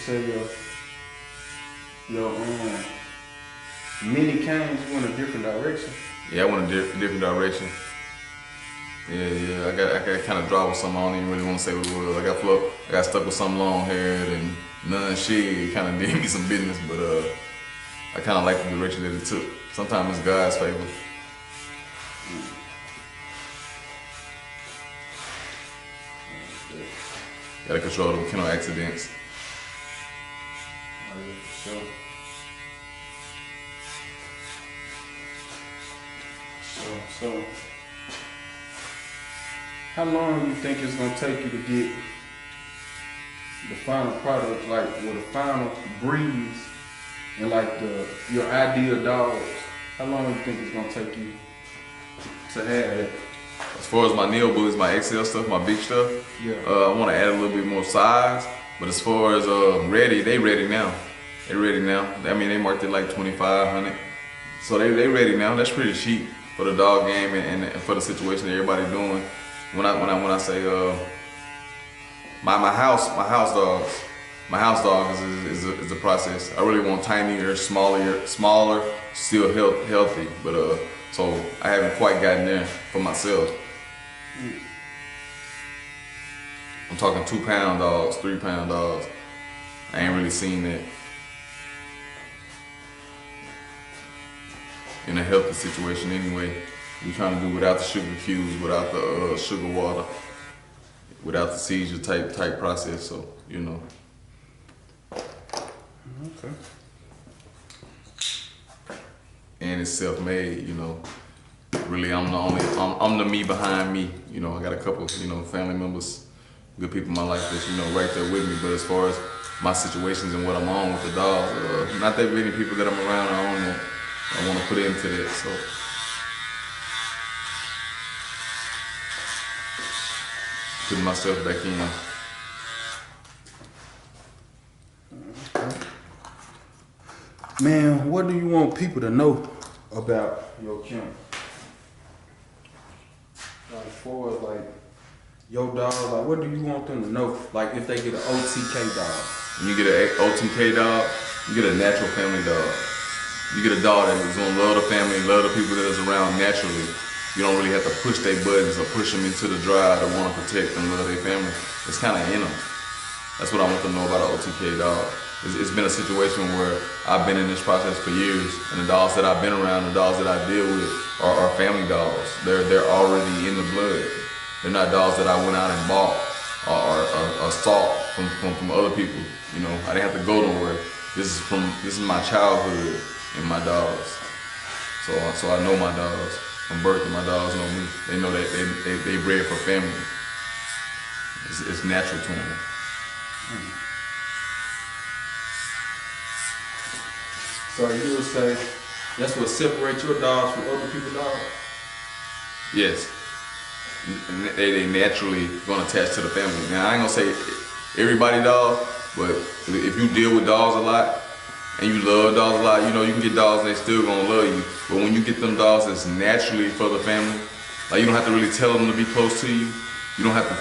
say your mini canes went a different direction. Yeah, I went a different direction. Yeah. I got kind of dry with something. I don't even really want to say what it was. I got stuck with some long haired and none shit. It kind of did me some business, but I kind of like the direction that it took. Sometimes it's God's favor. Gotta control the kennel accidents. Oh, yeah, for sure. So, how long do you think it's gonna take you to get the final product, like with the final breeds and like your ideal dogs? How long do you think it's gonna take you to have that? As far as my neo bullies, my XL stuff, my big stuff, Yeah. I want to add a little bit more size. But as far as ready, they ready now. They ready now. I mean, they marked it like 2,500. So they ready now. That's pretty cheap for the dog game and for the situation that everybody doing. When I say my house dog is a process. I really want tinier, smaller, still healthy. But so I haven't quite gotten there for myself. I'm talking 2-pound dogs, 3-pound dogs. I ain't really seen that in a healthy situation anyway. We trying to do without the sugar cubes, without the sugar water, without the seizure type process. So you know. Okay. And it's self-made, you know. Really, I'm the me behind me. You know, I got a couple, family members, good people in my life that's, right there with me. But as far as my situations and what I'm on with the dog, not that many people that I'm around I want to put into that. So. Putting myself back in. Man, what do you want people to know about your kennel? Like, for like your dog, like what do you want them to know? Like if they get an OTK dog. When you get an OTK dog, you get a natural family dog. You get a dog that is gonna love the family, love the people that is around naturally. You don't really have to push their buttons or push them into the drive to want to protect and love their family. It's kind of in them. That's what I want them to know about an OTK dog. It's been a situation where I've been in this process for years, and the dogs that I've been around, the dogs that I deal with, are family dogs. They're already in the blood. They're not dogs that I went out and bought or sought from other people. I didn't have to go nowhere. This is my childhood and my dogs. So I know my dogs from birth, and my dogs know me. They know that they bred for family. It's natural to them. So you would say that's what separates your dogs from other people's dogs? Yes. They naturally gonna attach to the family. Now I ain't gonna say everybody dog, but if you deal with dogs a lot and you love dogs a lot, you can get dogs and they still gonna love you. But when you get them dogs that's naturally for the family, like you don't have to really tell them to be close to you. You don't have to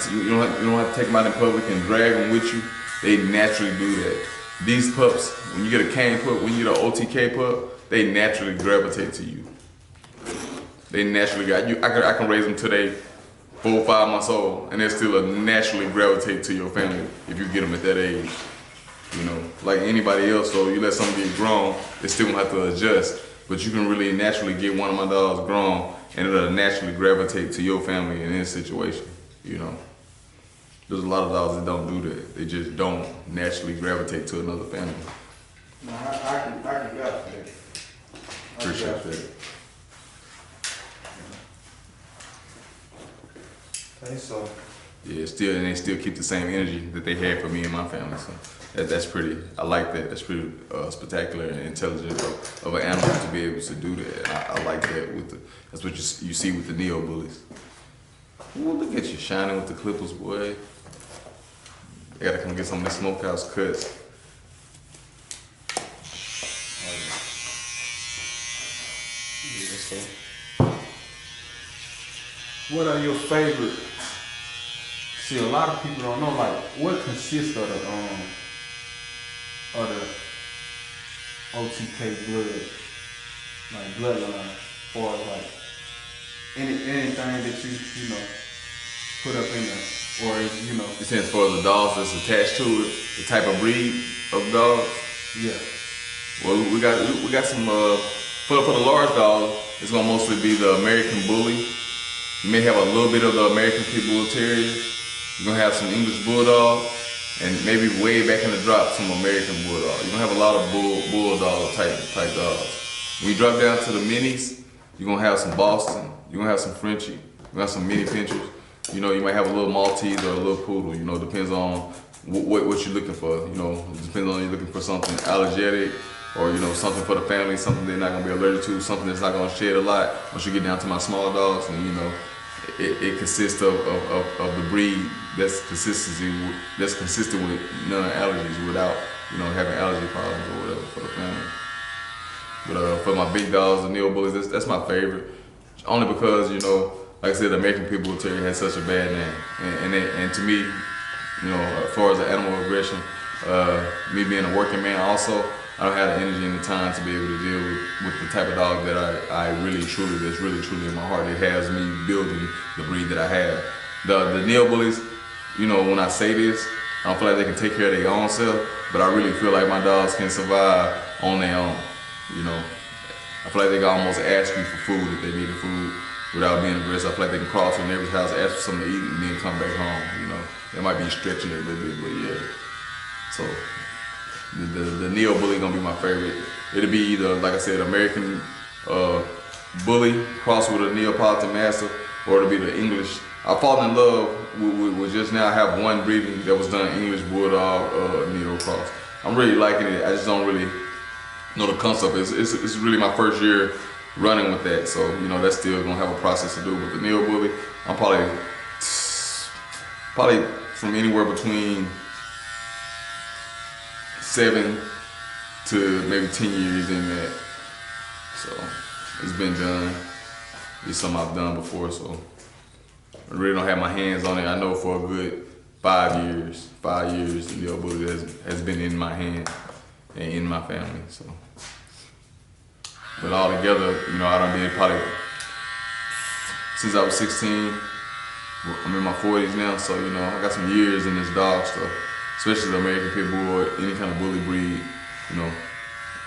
take them out in public and drag them with you. They naturally do that. These pups, when you get a cane pup, when you get an OTK pup, they naturally gravitate to you. They naturally got you. I can raise them till they 4 or 5 months old, and they still naturally gravitate to your family if you get them at that age. Like anybody else, so you let something get grown, they still gonna have to adjust. But you can really naturally get one of my dogs grown, and it'll naturally gravitate to your family in this situation. There's a lot of dogs that don't do that. They just don't naturally gravitate to another family. No, I can vouch for that. Appreciate that. Okay, so. Yeah, and they still keep the same energy that they had for me and my family. So that's pretty. I like that. That's pretty spectacular and intelligent of an animal to be able to do that. I like that. That's what you see with the neo bullies. Ooh, look at you shining with the clippers, boy. I gotta come get some of the smokehouse cuts. What are your favorite? See, a lot of people don't know, like, what consists of or the OTK bloodline, or like anything that you know put up in there, or you know. You saying as far as the dogs that's attached to it, the type of breed of dogs? Yeah. Well, we got some for the large dog. It's gonna mostly be the American Bully. You may have a little bit of the American Pit Bull Terrier. You're gonna have some English Bulldog, and maybe way back in the drop some American Bulldog. You're gonna have a lot of Bulldog type dogs. When you drop down to the minis, you're gonna have some Boston. You're gonna have some Frenchie. You're gonna have some mini pinchers. You know, you might have a little Maltese or a little Poodle. You know, depends on what you're looking for. You know, it depends on you're looking for something allergic, or you know, something for the family, something they're not gonna be allergic to, something that's not gonna shed a lot. Once you get down to my small dogs, and you know, it consists of the breed that's consistent with none allergies, without you know having allergy problems or whatever for the family. But for my big dogs, the Neo Bullies, that's my favorite, only because you know, like I said, the American Pit Bull Terrier has such a bad name, and to me, you know, as far as the animal aggression, me being a working man also, I don't have the energy and the time to be able to deal with the type of dog that that's really truly in my heart. It has me building the breed that I have. The Neo Bullies, you know, when I say this, I don't feel like they can take care of their own self, but I really feel like my dogs can survive on their own. You know, I feel like they can almost ask you for food if they need the food without being aggressive. I feel like they can crawl to a neighbor's house, ask for something to eat, and then come back home. You know, they might be stretching it a little bit, but yeah. So the Neo Bully gonna be my favorite. It'll be either, like I said, American Bully crossed with a Neapolitan Mastiff, or it'll be the English. I fallen in love with just now. I have one breeding that was done English Bulldog Neo cross. I'm really liking it. I just don't really know the concept. It's really my first year running with that, so you know that's still gonna have a process to do. With the Neo Bully, I'm probably from anywhere between 7 to maybe 10 years in that. So it's been done. It's something I've done before, so I really don't have my hands on it. I know for a good 5 years, the Neo Bully has been in my hand and in my family. So, but all together, you know, I done been probably since I was 16. I'm in my 40s now, so you know, I got some years in this dog stuff, especially the American Pit Bull, any kind of bully breed, you know,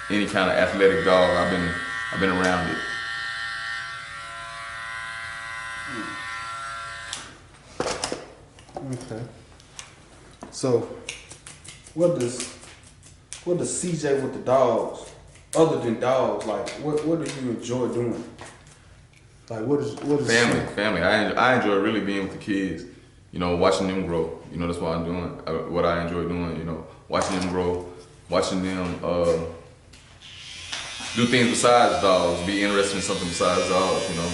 any kind of athletic dog. I've been around it. Okay. So, what does CJ with the dogs, other than dogs, like what do you enjoy doing? Like what is family? I enjoy really being with the kids. You know, watching them grow. You know, that's what I'm doing. What I enjoy doing. You know, watching them grow, watching them do things besides dogs. Be interested in something besides dogs. You know,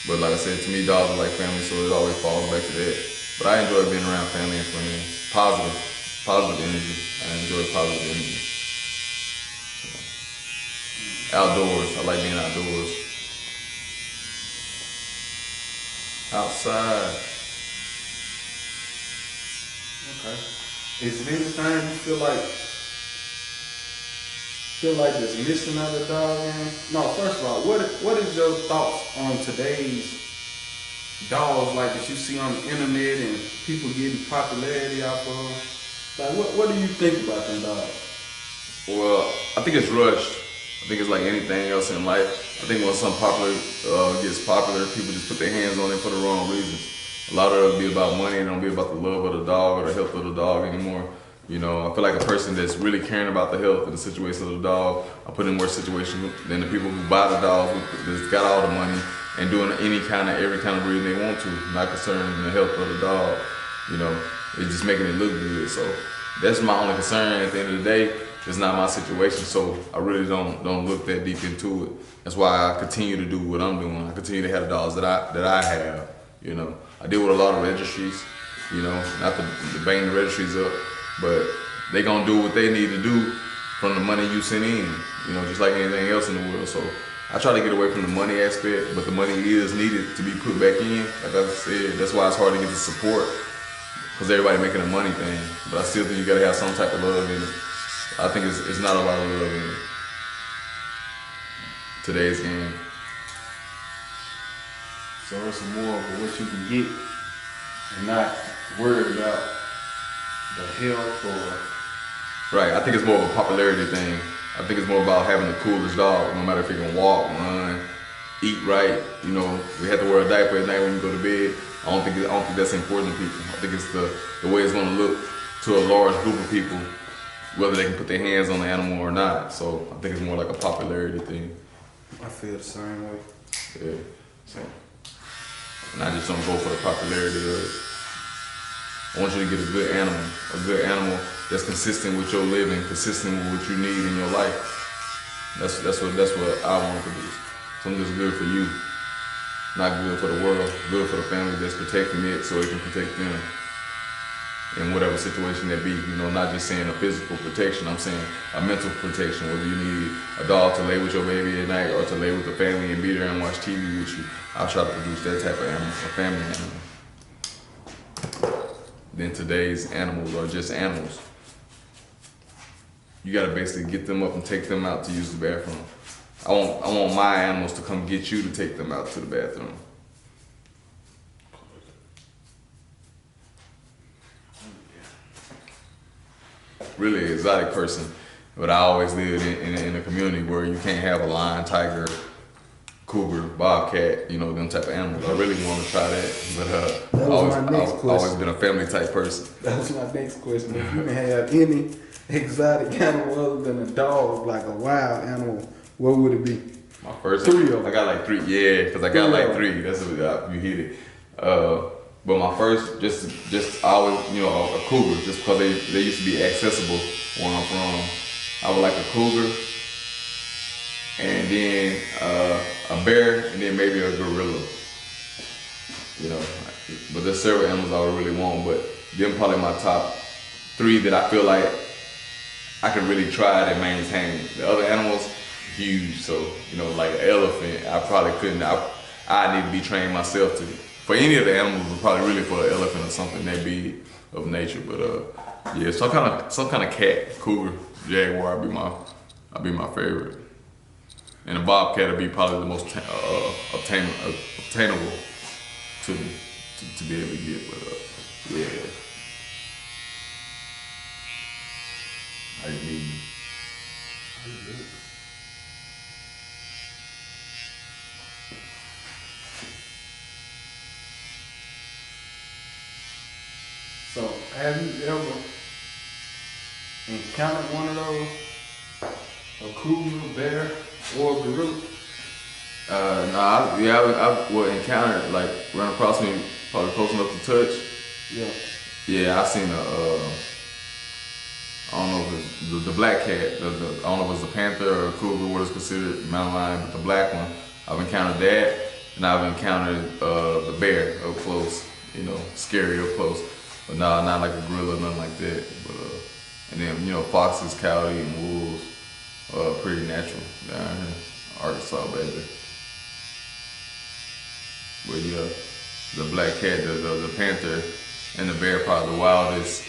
but like I said, to me, dogs are like family, so it always falls back to that. But I enjoy being around family and friends. Positive energy. I enjoy positive energy. Outdoors. I like being outdoors. Outside. Okay. Is there anything you feel like there's missing out of the dog game? No, first of all, what is your thoughts on today's dogs like that you see on the internet and people getting popularity off of? Like what do you think about them dogs? Well, I think it's rushed. I think it's like anything else in life. I think when something popular gets popular, people just put their hands on it for the wrong reasons. A lot of it will be about money, it don't be about the love of the dog or the health of the dog anymore. You know, I feel like a person that's really caring about the health and the situation of the dog are put in worse situations than the people who buy the dogs, that's got all the money and doing every kind of breed they want to, not concerning the health of the dog. You know, it's just making it look good. So that's my only concern. At the end of the day, it's not my situation, so I really don't look that deep into it. That's why I continue to do what I'm doing. I continue to have the dogs that I have. You know, I deal with a lot of registries. You know, not to bang the registries up, but they gonna do what they need to do from the money you send in. You know, just like anything else in the world. So I try to get away from the money aspect, but the money is needed to be put back in. Like I said, that's why it's hard to get the support, because everybody making a money thing. But I still think you gotta have some type of love in it. I think it's not a lot of love in today's game. So it's more of what you can get and not worry about the health or. Right, I think it's more of a popularity thing. I think it's more about having the coolest dog, no matter if he can walk, run, eat right. You know, we have to wear a diaper at night when you go to bed. I don't think that's important to people. I think it's the way it's going to look to a large group of people, whether they can put their hands on the animal or not. So I think it's more like a popularity thing. I feel the same way. Yeah. So, and I just don't go for the popularity of it. I want you to get a good animal that's consistent with your living, consistent with what you need in your life. That's what I want to do. Something that's good for you, not good for the world, good for the family that's protecting it so it can protect them in whatever situation that be. You know, not just saying a physical protection, I'm saying a mental protection, whether you need a dog to lay with your baby at night or to lay with the family and be there and watch TV with you. I'll try to produce that type of animal, a family animal. Then today's animals are just animals. You gotta basically get them up and take them out to use the bathroom. I want my animals to come get you to take them out to the bathroom. Really exotic person, but I always lived in a community where you can't have a lion, tiger, cougar, bobcat, you know, them type of animals. I really want to try that, but I've always been a family type person. That was my next question. If you can have any exotic animal other than a dog, like a wild animal, what would it be? My first 3 of them. I got like 3, yeah, because I got like 3. That's what you hit it. But my first, just always, you know, a cougar, just because they used to be accessible where I'm from. I would like a cougar, and then a bear, and then maybe a gorilla. You know, but there's several animals I would really want, but them probably my top 3 that I feel like I could really try to maintain. The other animals, huge, so, you know, like an elephant, I probably couldn't, I need to be trained myself to. For any of the animals, but probably really for an elephant or something that big of nature, but yeah, some kind of cat, cougar, jaguar would be my favorite. And a bobcat would be probably the most obtainable to be able to get. But yeah, I need. So, have you ever encountered one of those? A cougar, bear, or a gorilla? I would encounter it, like run across me, probably close enough to touch. Yeah. Yeah, I seen I don't know if it's the black cat, I don't know if it's a panther or a cougar, what is considered mountain lion, but the black one, I've encountered that, and I've encountered the bear up close, you know, scary up close. But no, not like a gorilla, nothing like that. But and then, you know, foxes, coyote, and wolves, pretty natural down here, Arkansas, baby. But yeah, the black cat, the panther, and the bear probably the wildest,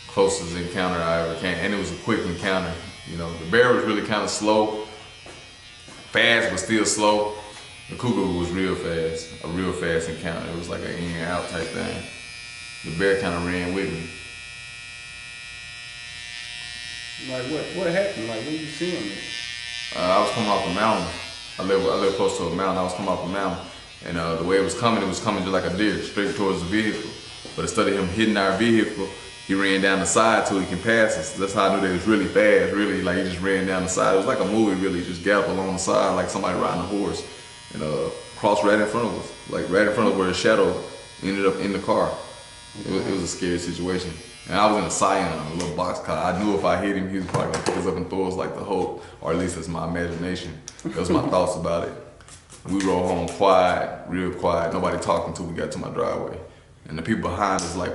closest encounter I ever came. And it was a quick encounter. You know, the bear was really kind of slow, fast but still slow. The cougar was real fast, a real fast encounter. It was like an in and out type thing. The bear kind of ran with me. Like what happened? Like when you see him? I was coming off a mountain. I live close to a mountain. I was coming off a mountain, and the way it was coming just like a deer, straight towards the vehicle. But instead of him hitting our vehicle, he ran down the side so he can pass us. That's how I knew that it was really fast. Really, like he just ran down the side. It was like a movie, really, just gallop along the side like somebody riding a horse, and crossed right in front of us, like right in front of where the shadow ended up in the car. It was a scary situation. And I was in a Scion, a little box car. I knew if I hit him, he was probably gonna pick us up and throw us like the Hulk, or at least that's my imagination. That was my thoughts about it. We rode home quiet, real quiet, nobody talking until we got to my driveway. And the people behind us like,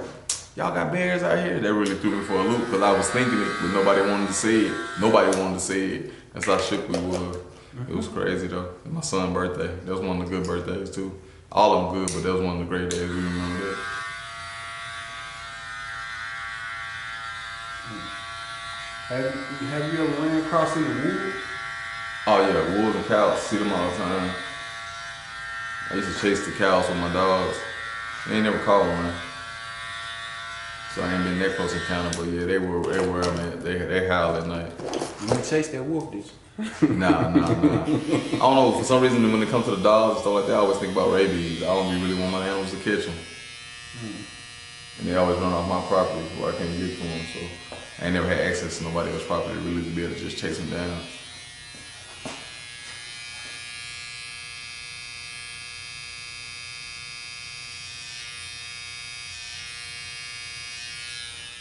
y'all got bears out here? That really threw me for a loop, because I was thinking it, but nobody wanted to say it. Nobody wanted to say it. That's how shook we were. It was crazy though. It was my son's birthday. That was one of the good birthdays too. All of them good, but that was one of the great days. We remember that. Have you ever ran across any wolves? Oh yeah, wolves and cows, see them all the time. I used to chase the cows with my dogs. They ain't never caught one. So I ain't been that close encounter, but yeah, they were I mean, they howl at night. You didn't chase that wolf, did you? Nah. I don't know, for some reason when it comes to the dogs and stuff like that, I always think about rabies. I don't really want my animals to catch them. And they always run off my property where I can't get to them, so I ain't never had access to nobody else's property really to be able to just chase them down.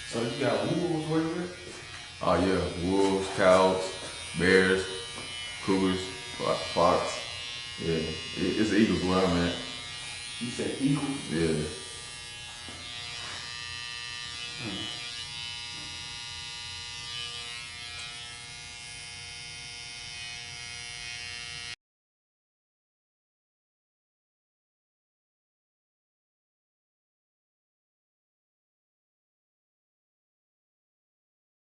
So you got wolves where you at? Oh yeah, wolves, cows, bears, cougars, fox. Yeah, it's eagles where I'm at. You said eagles? Yeah. Hmm.